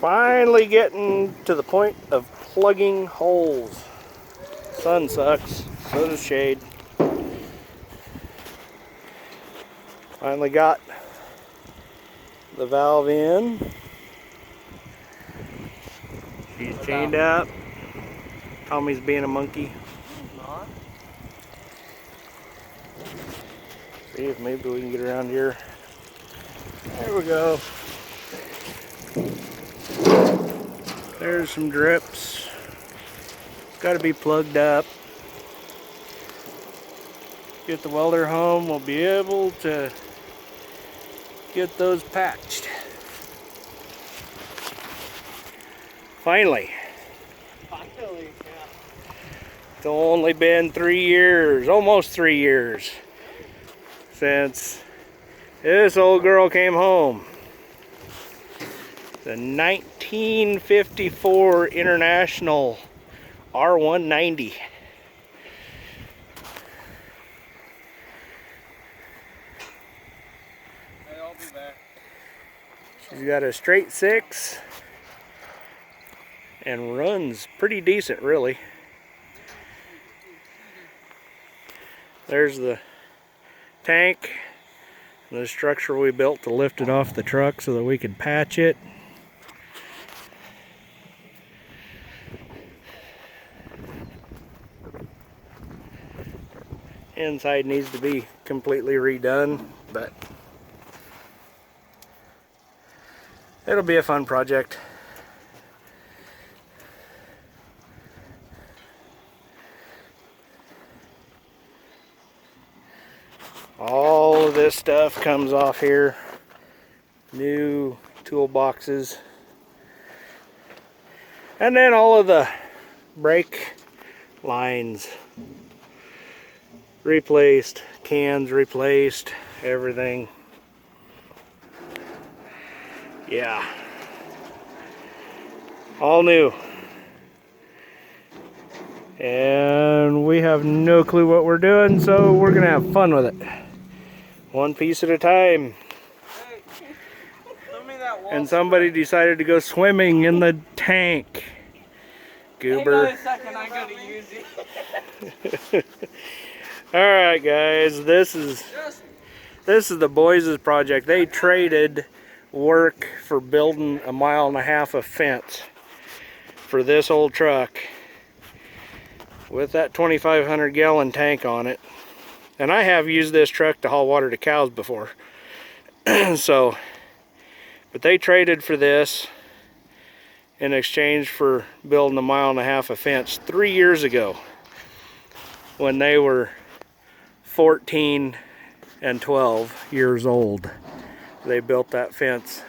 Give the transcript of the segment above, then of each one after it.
Finally getting to the point of plugging holes. Sun sucks, so does shade. Finally got the valve in. She's chained up. Tommy's being a monkey. See if maybe we can get around here. There we go. There's some drips. Got to be plugged up. Get the welder home, we'll be able to get those patched. Finally. Finally, yeah. It's only been 3 years, almost 3 years, since this old girl came home. The 1954 International R190. I'll be back. She's got a straight 6 and runs pretty decent, really. There's the tank, the structure we built to lift it off the truck so that we could patch it. Inside needs to be completely redone, but it'll be a fun project. All of this stuff comes off here. New toolboxes. And then all of the brake lines replaced, cans replaced, everything. Yeah. All new. And we have no clue what we're doing, so we're gonna have fun with it. One piece at a time. Hey, throw me that wall. And somebody decided to go swimming in the tank. Goober. Hang on a second, I gotta use it. Alright guys, this is the boys' project. They traded work for building a 1.5 miles of fence for this old truck with that 2,500 gallon tank on it. And I have used this truck to haul water to cows before. So, but they traded for this in exchange for building a 1.5 miles of fence 3 years ago when they were 14 and 12 years old. They built that fence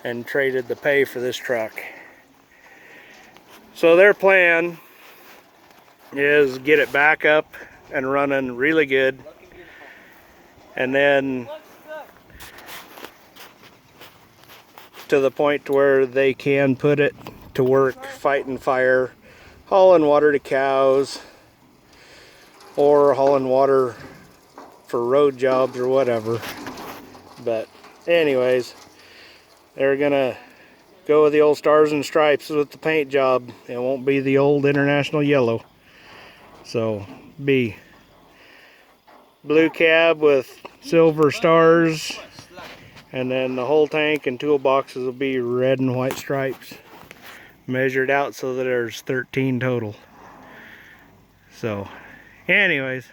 and traded the pay for this truck. So their plan is get it back up and running really good, and then to the point where they can put it to work fighting fire, hauling water to cows, or hauling water for road jobs or whatever. But anyways, they're gonna go with the old stars and stripes with the paint job. It won't be the old International yellow. So be blue cab with silver stars, and then the whole tank and toolboxes will be red and white stripes, measured out so that there's 13 total. So anyways,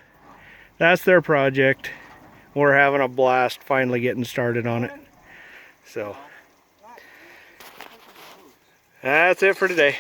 that's their project. We're having a blast finally getting started on it. So that's it for today.